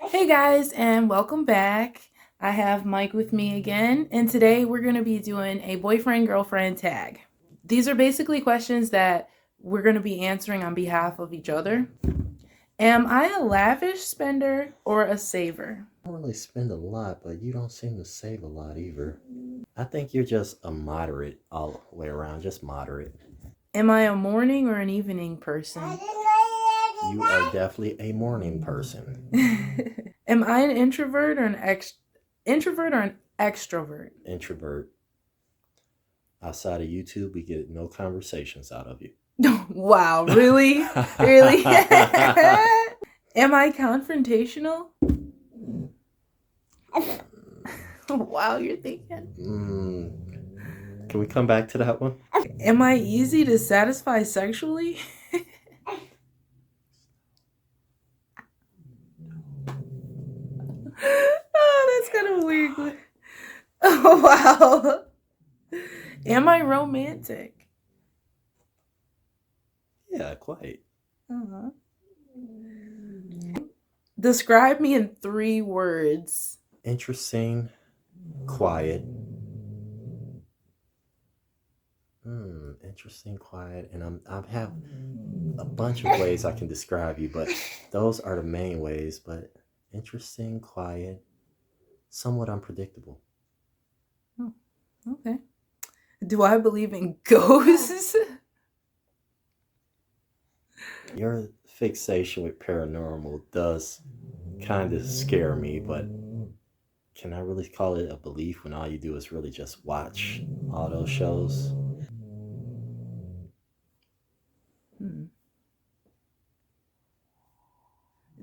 Hey guys, and welcome back. I have Mike with me again, and today we're going to be doing a boyfriend-girlfriend tag. These are basically questions that we're going to be answering on behalf of each other. Am I a lavish spender or a saver? I don't really spend a lot, but you don't seem to save a lot either. I think you're just a moderate all the way around, just moderate. Am I a morning or an evening person? You are definitely a morning person. Am I an introvert or an extrovert? Introvert. Outside of YouTube, we get no conversations out of you. Wow, really? Really? Am I confrontational? Wow, you're thinking. Can we come back to that one? Am I easy to satisfy sexually? Oh, that's kind of weird. Oh, wow. Am I romantic? Yeah, quite. Uh-huh. Describe me in 3 words. Interesting, quiet. Interesting, quiet, and I have a bunch of ways I can describe you, but those are the main ways. But interesting, quiet, somewhat unpredictable. Oh, okay. Do I believe in ghosts? Your fixation with paranormal does kind of scare me, but can I really call it a belief when all you do is really just watch all those shows?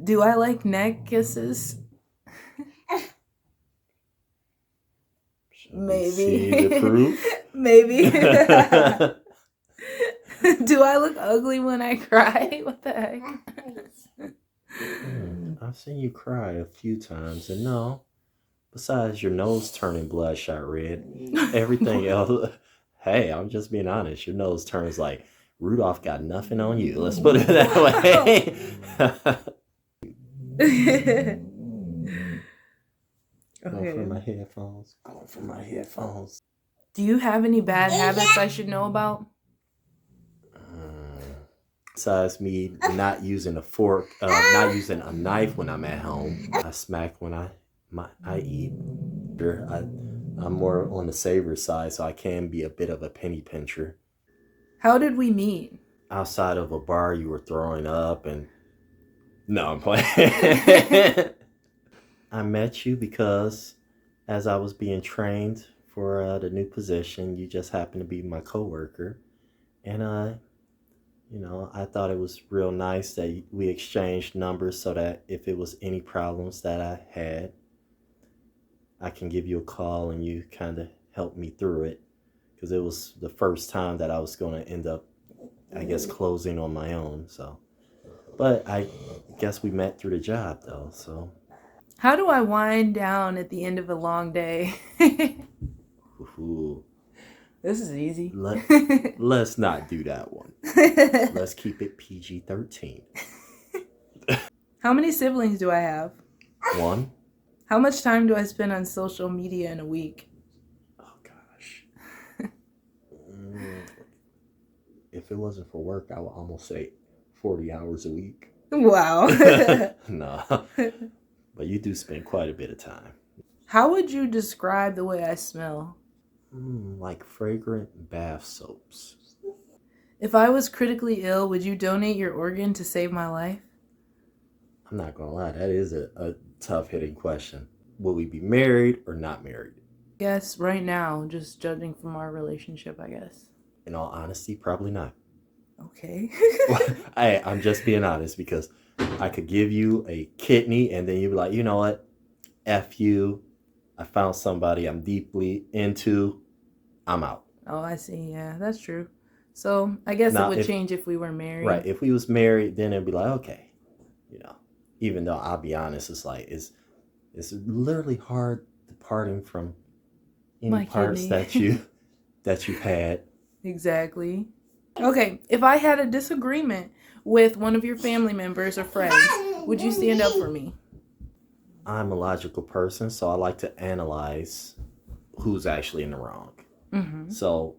Do I like neck kisses? Maybe. See the proof? Maybe. Do I look ugly when I cry? What the heck? I've seen you cry a few times, and no, besides your nose turning bloodshot red, everything else, hey, I'm just being honest, your nose turns like Rudolph got nothing on you. Let's put it that way. Going for my headphones. Going for my headphones. Do you have any bad habits I should know about? Besides me not using a fork, not using a knife when I'm at home, I smack when I eat. I'm more on the savor side, so I can be a bit of a penny pincher. How did we meet? Outside of a bar, you were throwing up, and no, I'm playing. I met you because as I was being trained for the new position, you just happened to be my coworker, and I thought it was real nice that we exchanged numbers so that if it was any problems that I had, I can give you a call and you kind of help me through it, because it was the first time that I was going to end up, I guess, closing on my own. So, but I guess we met through the job though. So, how do I wind down at the end of a long day? ooh. This is easy. Let's not do that one. Let's keep it PG-13. How many siblings do I have? 1. How much time do I spend on social media in a week? Oh, gosh. If it wasn't for work, I would almost say 40 hours a week. Wow. No. But you do spend quite a bit of time. How would you describe the way I smell? Like fragrant bath soaps. If I was critically ill, would you donate your organ to save my life? I'm not gonna lie, that is a tough hitting question. Will we be married or not married? Yes, right now, just judging from our relationship, I guess. In all honesty, probably not. Okay. I'm just being honest, because I could give you a kidney and then you'd be like, you know what? F you. I found somebody I'm deeply into. I'm out. Oh, I see. Yeah, that's true. So I guess it would change if we were married. Right. If we was married, then it'd be like, okay. Even though I'll be honest, it's like, it's literally hard departing from any parts that you've had. Exactly. Okay, if I had a disagreement with one of your family members or friends, would you stand up for me? I'm a logical person, so I like to analyze who's actually in the wrong. Mm-hmm. So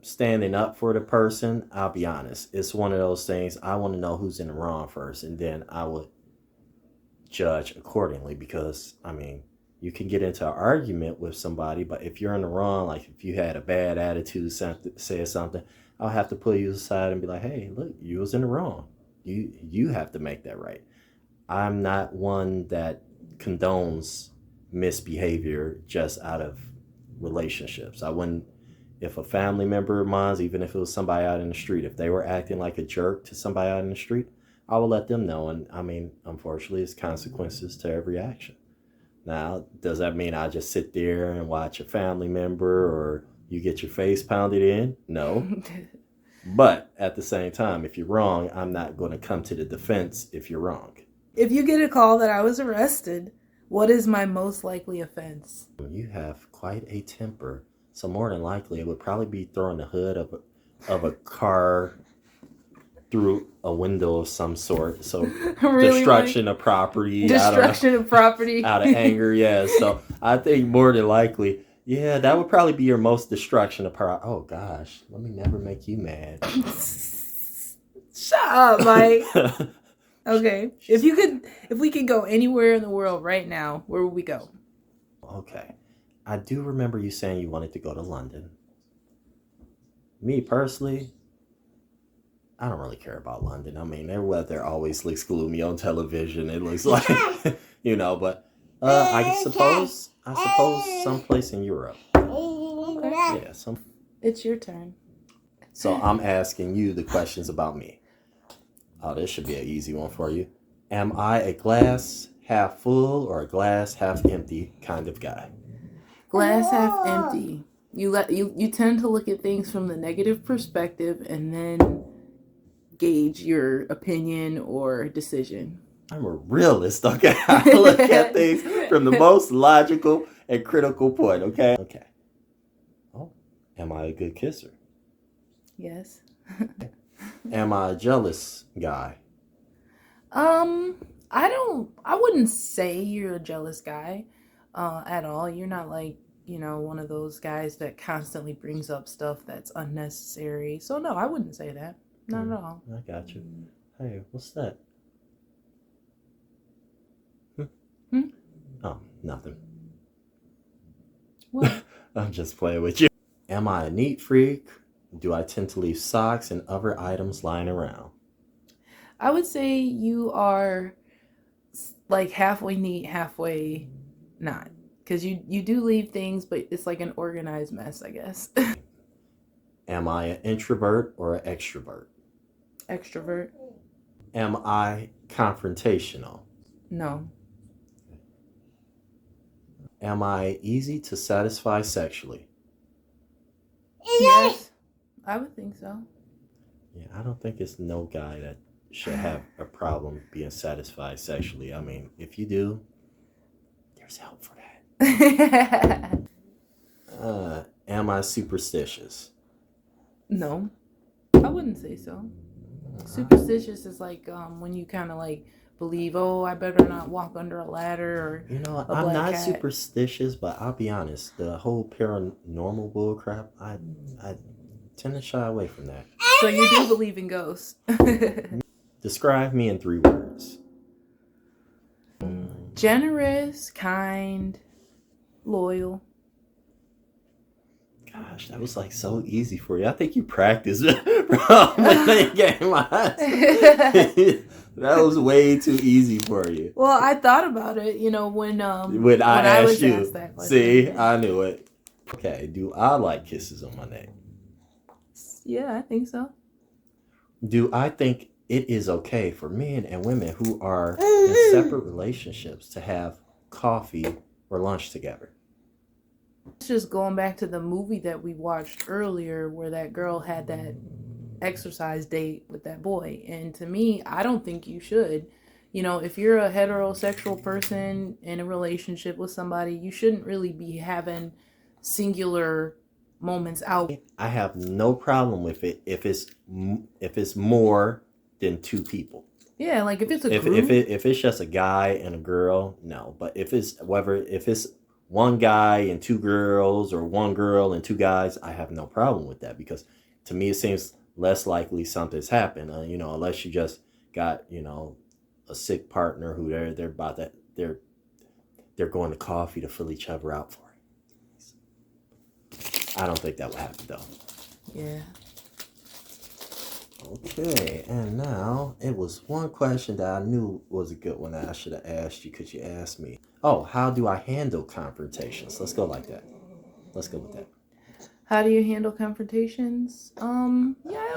standing up for the person, I'll be honest, it's one of those things. I want to know who's in the wrong first, and then I would judge accordingly. Because I mean, you can get into an argument with somebody, but if you're in the wrong, like if you had a bad attitude, said something, I'll have to pull you aside and be like, "Hey, look, you was in the wrong. You have to make that right." I'm not one that condones misbehavior just out of relationships. I wouldn't, if a family member of mine, even if it was somebody out in the street, if they were acting like a jerk to somebody out in the street, I will let them know. And I mean, unfortunately, it's consequences to every action. Now, does that mean I just sit there and watch a family member or you get your face pounded in? No. But at the same time, if you're wrong, I'm not going to come to the defense if you're wrong. If you get a call that I was arrested, what is my most likely offense? You have quite a temper. So more than likely, it would probably be throwing the hood of a car through a window of some sort. So Really, destruction Mike? of property. Destruction of property. Out of anger, yeah. So I think more than likely, yeah, that would probably be your most destruction of property. Oh gosh, let me never make you mad. Shut up, Mike. Okay. If we could go anywhere in the world right now, where would we go? Okay. I do remember you saying you wanted to go to London. Me personally, I don't really care about London. I mean, their weather always looks gloomy on television. It looks like, but I suppose someplace in Europe. Okay. Yeah, It's your turn. So I'm asking you the questions about me. Oh, this should be an easy one for you. Am I a glass half full or a glass half empty kind of guy? Glass half empty. You tend to look at things from the negative perspective and then gauge your opinion or decision. I'm a realist, okay? I look at things from the most logical and critical point, okay? Okay. Oh, am I a good kisser? Yes. Am I a jealous guy? I wouldn't say you're a jealous guy at all. You're not like, one of those guys that constantly brings up stuff that's unnecessary. So no, I wouldn't say that. Not at all. I got you. Hey, what's that? Oh, nothing. What? I'm just playing with you. Am I a neat freak? Do I tend to leave socks and other items lying around? I would say you are like halfway neat, halfway not. Because you do leave things, but it's like an organized mess, I guess. Am I an introvert or an extrovert? Extrovert? Am I confrontational? No. Am I easy to satisfy sexually? Yes. I would think so. Yeah, I don't think it's no guy that should have a problem being satisfied sexually. I mean, if you do, there's help for that. Am I superstitious? No. I wouldn't say so. Superstitious is like when you kind of like believe, oh, I better not walk under a ladder or a I'm black not cat. superstitious, but I'll be honest, the whole paranormal bullcrap, I tend to shy away from that. So you do believe in ghosts. Describe me in 3 words. Generous, kind, loyal. Gosh, that was like so easy for you. I think you practiced when they game eyes. That was way too easy for you. Well, I thought about it, when I asked you. Asked that question. See, I knew it. Okay, do I like kisses on my neck? Yeah, I think so. Do I think it is okay for men and women who are in separate relationships to have coffee or lunch together? Just going back to the movie that we watched earlier where that girl had that exercise date with that boy. And to me, I don't think you should. If you're a heterosexual person in a relationship with somebody, you shouldn't really be having singular moments out. I have no problem with it if it's more than 2 people. Yeah, like if it's a If group. if it's just a guy and a girl, no. But if it's one guy and two girls, or one girl and two guys, I have no problem with that, because to me it seems less likely something's happened. Unless you just got a sick partner who they're about that they're going to coffee to fill each other out for it. I don't think that would happen though. Yeah. Okay, and now it was one question that I knew was a good one that I should have asked you, because you asked me. Oh, how do I handle confrontations? Let's go like that. Let's go with that. How do you handle confrontations? Yeah,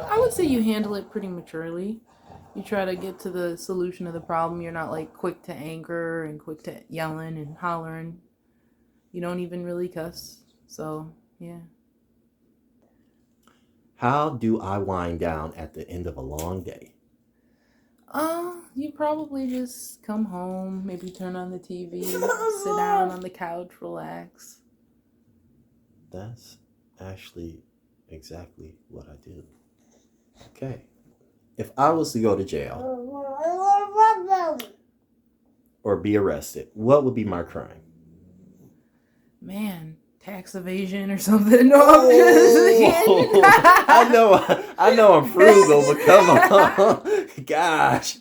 I would say you handle it pretty maturely. You try to get to the solution of the problem. You're not like quick to anger and quick to yelling and hollering. You don't even really cuss. So, yeah. How do I wind down at the end of a long day? You probably just come home, maybe turn on the TV, sit down on the couch, relax. That's actually exactly what I do. Okay. If I was to go to jail or be arrested, what would be my crime? Man, tax evasion or something. No, I'm just kidding. I know I'm frugal, but come on. Gosh.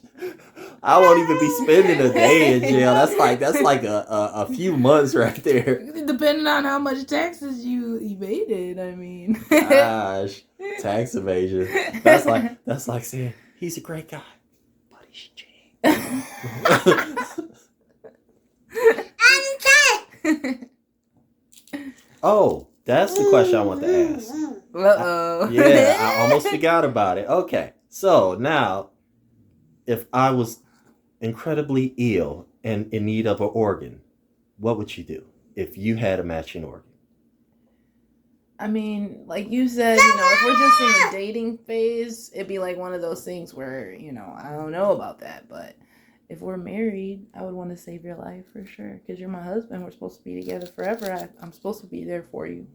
I won't even be spending a day in jail. That's like a few months right there. Depending on how much taxes you evaded, I mean. Gosh. Tax evasion. That's like saying he's a great guy, but he's cheap. Oh, that's the question I want to ask. Uh-oh. Yeah, I almost forgot about it. Okay, so now, if I was incredibly ill and in need of an organ, what would you do if you had a matching organ? I mean, like you said, if we're just in the dating phase, it'd be like one of those things where, I don't know about that. But if we're married, I would want to save your life for sure. Because you're my husband. We're supposed to be together forever. I'm supposed to be there for you.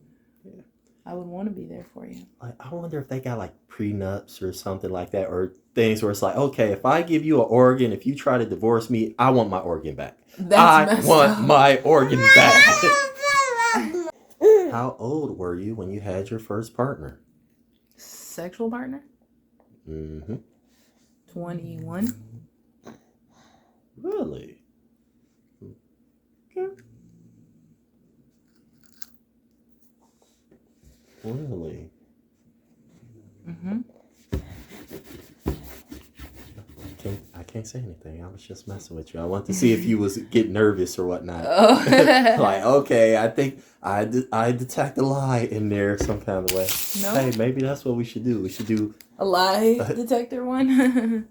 Yeah. I would want to be there for you. I wonder if they got like prenups or something like that, or things where it's like, okay, if I give you an organ, if you try to divorce me, I want my organ back. I want my organ back. How old were you when you had your first partner? Sexual partner? Mm-hmm. 21. Really? Okay. Really? Mm-hmm. I can't say anything. I was just messing with you. I wanted to see if you was getting nervous or whatnot. Oh. Like, okay, I think I detect a lie in there some kind of way. No. Hey, maybe that's what we should do. We should do a lie detector one.